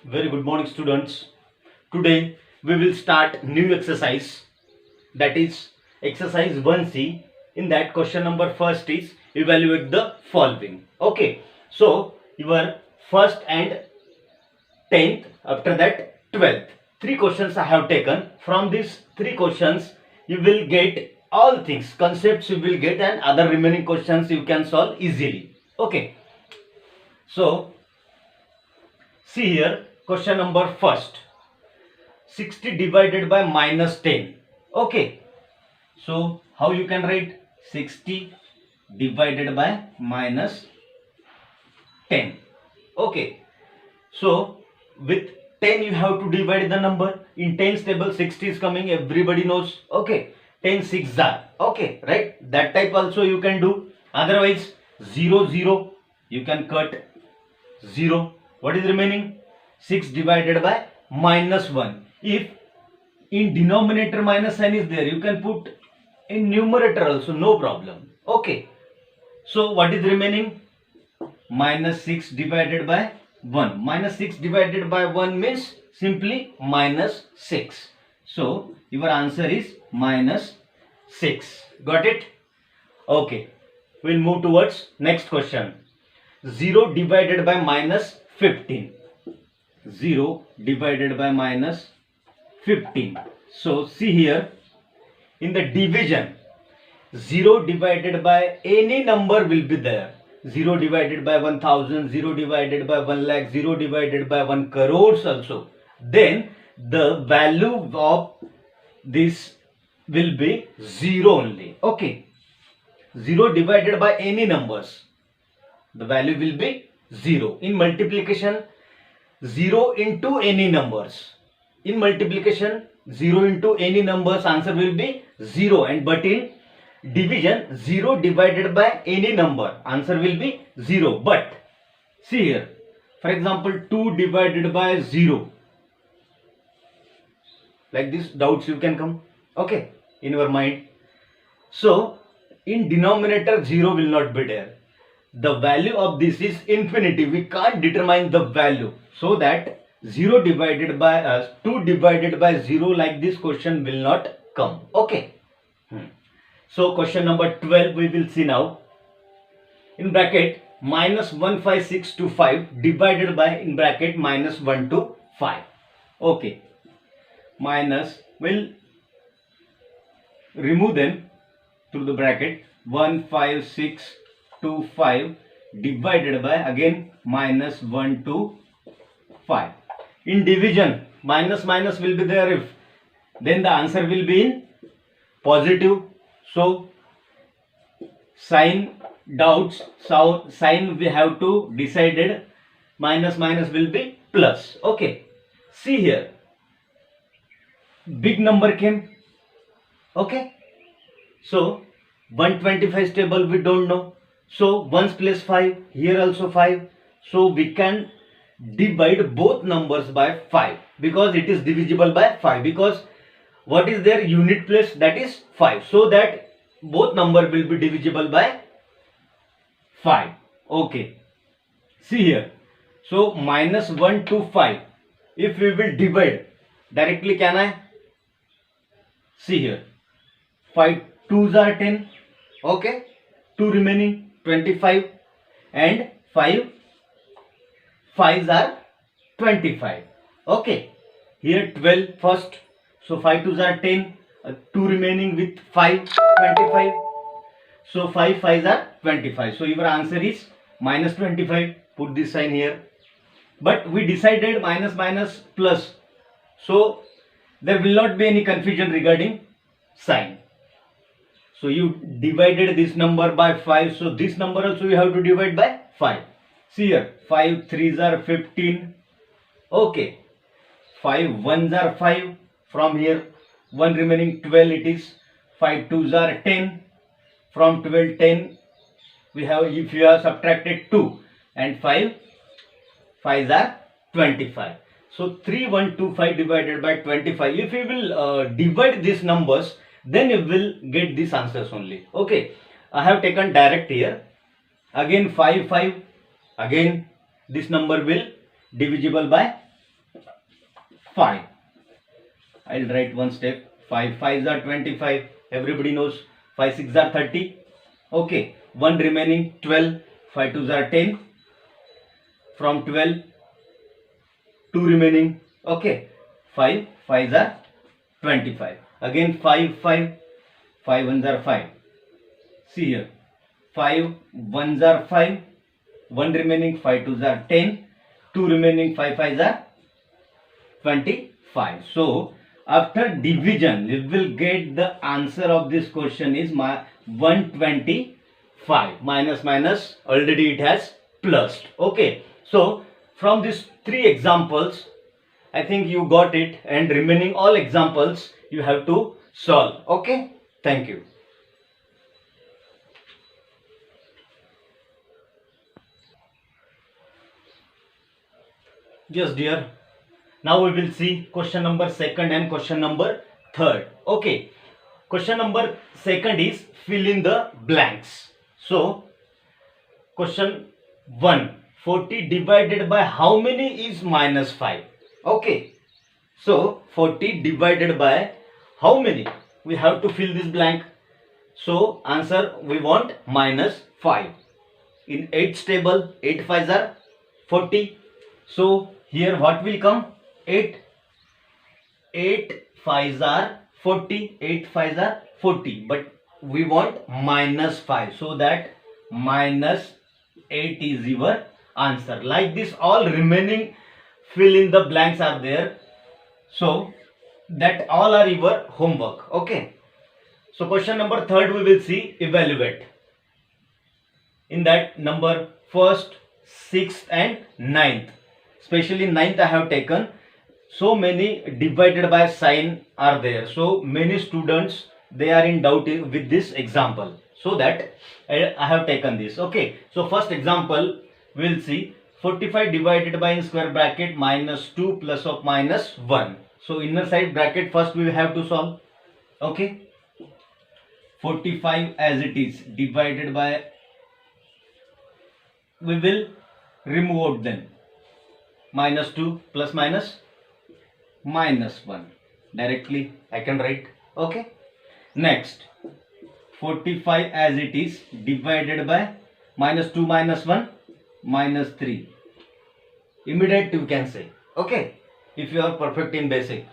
Very good morning, students. Today we will start new exercise, that is exercise 1C. In that, question number first is evaluate the following. Okay, so your first and 10th, after that 12th. Three questions I have taken. From these three questions, you will get all things, concepts you will get, and other remaining questions you can solve easily. Okay, so see here, question number first. 60 divided by minus 10. Okay, so how you can write 60 divided by minus 10. Okay, so with 10 you have to divide the number. In 10's table 60 is coming, everybody knows. Okay, 10 6 are. Okay, right, that type also you can do. Otherwise 0 0 you can cut 0. What is remaining? 6 divided by minus 1. If in denominator minus sign is there, you can put in numerator also, no problem. Okay, so what is remaining? Minus 6 divided by 1. Minus 6 divided by 1 means simply minus 6. So your answer is minus 6. Got it? Okay, we'll move towards next question. 0 divided by minus 15. 0 divided by minus 15. So see here, in the division, 0 divided by any number will be there. 0 divided by 1000, 0 divided by 1 lakh, 0 divided by 1 crores also. Then the value of this will be 0 only. Okay, 0 divided by any numbers, the value will be 0. In multiplication, 0 into any numbers. In multiplication, 0 into any numbers, answer will be 0. And but in division, 0 divided by any number, answer will be 0. But see here, for example, 2 divided by 0. Like this doubts you can come, okay, in your mind. So in denominator 0 will not be there. The value of this is infinity. We can't determine the value. So that 0 divided by 2 divided by 0, like this question will not come. Okay. So question number 12 we will see now. In bracket minus 15625 divided by in bracket minus 1 to 5. Okay. Minus, will remove them through the bracket. 15625 divided by again minus 1 to 5. In division, minus minus will be there, if then the answer will be in positive. So sign doubts, so sign we have to decided, minus minus will be plus. Okay, see here, big number came. Okay, so 125 table we don't know, so 1's place 5, here also 5. So we can divide both numbers by 5 because it is divisible by 5, because what is their unit place, that is 5. So that both number will be divisible by 5. Okay, see here, so minus 1 to 5, if we will divide directly, can I? See here, 5 2s are 10. Okay, 2 remaining 25, and 5 5s are 25. Okay, here 12 first, so 5 2s are 10, 2 remaining with 5 25. So 5 5s are 25. So your answer is minus 25. Put this sign here. But we decided minus minus plus, so there will not be any confusion regarding sign. So you divided this number by 5, so this number also you have to divide by 5. See here, 5 3s are 15. Okay, 5 1s are 5. From here 1 remaining 12 it is. 5 2s are 10. From 12 10 we have, if you have subtracted 2, and 5 5s are 25. So 3125 divided by 25. If you will divide these numbers, then you will get these answers only. Okay, I have taken direct here. Again 5 5, again this number will divisible by 5. I'll write one step. 5 5s are 25. Everybody knows 5 6s are 30. Okay, 1 remaining 12. 5 2s are 10. From 12, 2 remaining. Okay, 5 5s are 25. Again 5 5. 5 1s are 5. See here, 5 1s are 5. 1 remaining, 5 2s are 10. 2 remaining, 5 5s are 25. So after division we will get the answer of this question is 125. Minus minus, already it has plus. Okay, so from these 3 examples I think you got it, and remaining all examples you have to solve. Okay, thank you. Yes dear, now we will see question number 2nd and question number 3rd. Okay, question number 2nd is fill in the blanks. So question 1, 40 divided by how many is minus 5? Okay, so 40 divided by how many? We have to fill this blank. So answer we want minus 5. In 8's table, 8 5s are 40. So here what will come? 8. 8 5s are 40. 8 5s are 40. But we want minus 5. So that minus 8 is your answer. Like this, all remaining fill in the blanks are there. So that all are your homework. Okay. So question number 3rd we will see evaluate. In that number 1st, 6th and 9th. Especially 9th I have taken. So many divided by sign are there. So many students they are in doubt with this example. So that I have taken this. Okay. So first example we will see 45 divided by in square bracket minus 2 plus of minus 1. So inner side bracket first we have to solve. Okay. 45 as it is divided by, we will remove out then minus 2 plus minus minus 1 directly I can write. Okay, next 45 as it is divided by minus 2 minus 1 minus 3, immediate you can say. Okay, if you are perfect in basic.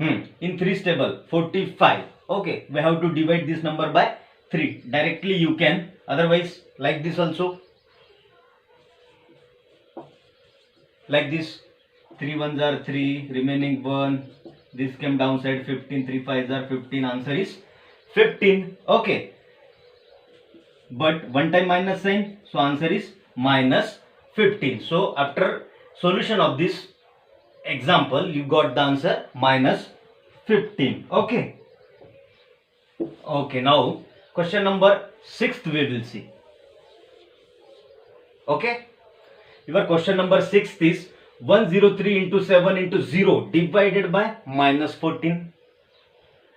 In 3's table 45. Okay, we have to divide this number by 3 directly you can, otherwise like this also, like this 3 1s are 3, remaining 1, this came downside 15, 3 5s are 15, answer is 15. Okay, but one time minus sign, so answer is minus 15. So after solution of this example you got the answer minus 15. Okay. Okay, now question number 6th we will see. Okay, your question number 6th is 103 into 7 into 0 divided by minus 14.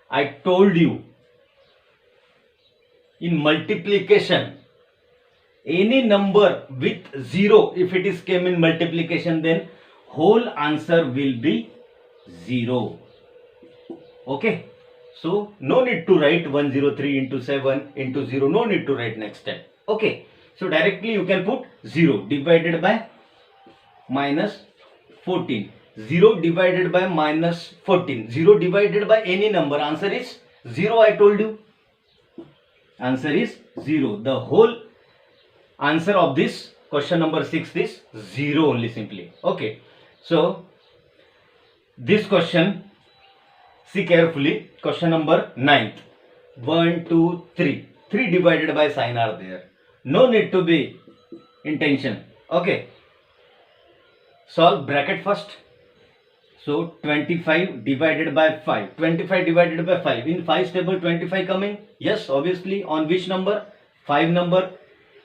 I told you in multiplication any number with 0, if it is came in multiplication, then whole answer will be 0. Okay, so no need to write 103 into 7 into 0, no need to write next step. Okay, so directly you can put 0 divided by minus 14. 0 divided by minus 14. 0 divided by any number, answer is 0. I told you answer is 0. The whole answer of this question number 6 is 0 only, simply. Okay, so this question see carefully. Question number 9th, 1 2 3, 3 divided by sign are there, no need to be in tension. Okay, solve bracket first. So 25 divided by 5, 25 divided by 5, in 5's table 25 coming, yes, obviously on which number? 5 number.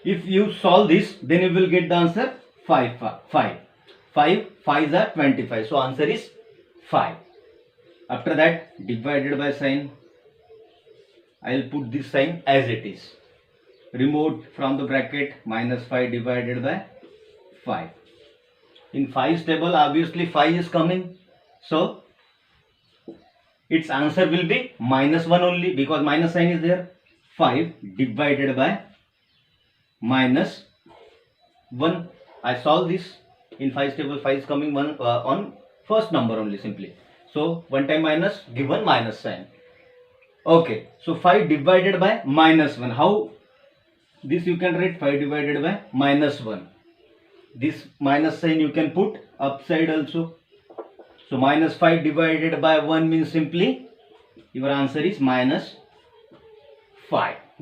If you solve this, then you will get the answer 5 5's are 25, so answer is 5. After that divided by sign, I will put this sign as it is, removed from the bracket, minus 5 divided by 5. In 5's table obviously 5 is coming, So its answer will be -1 only, because minus sign is there. 5 divided by -1. I solve this in 5 table. 5 is coming one on first number only simply. So one time minus, given minus sign. Okay, so 5 divided by -1. How this you can write? 5 divided by -1. This minus sign you can put upside also. So -5 divided by 1 means simply your answer is -5.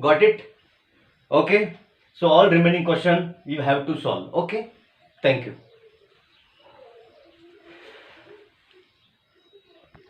Got it? Okay. So all remaining question you have to solve. Okay. Thank you.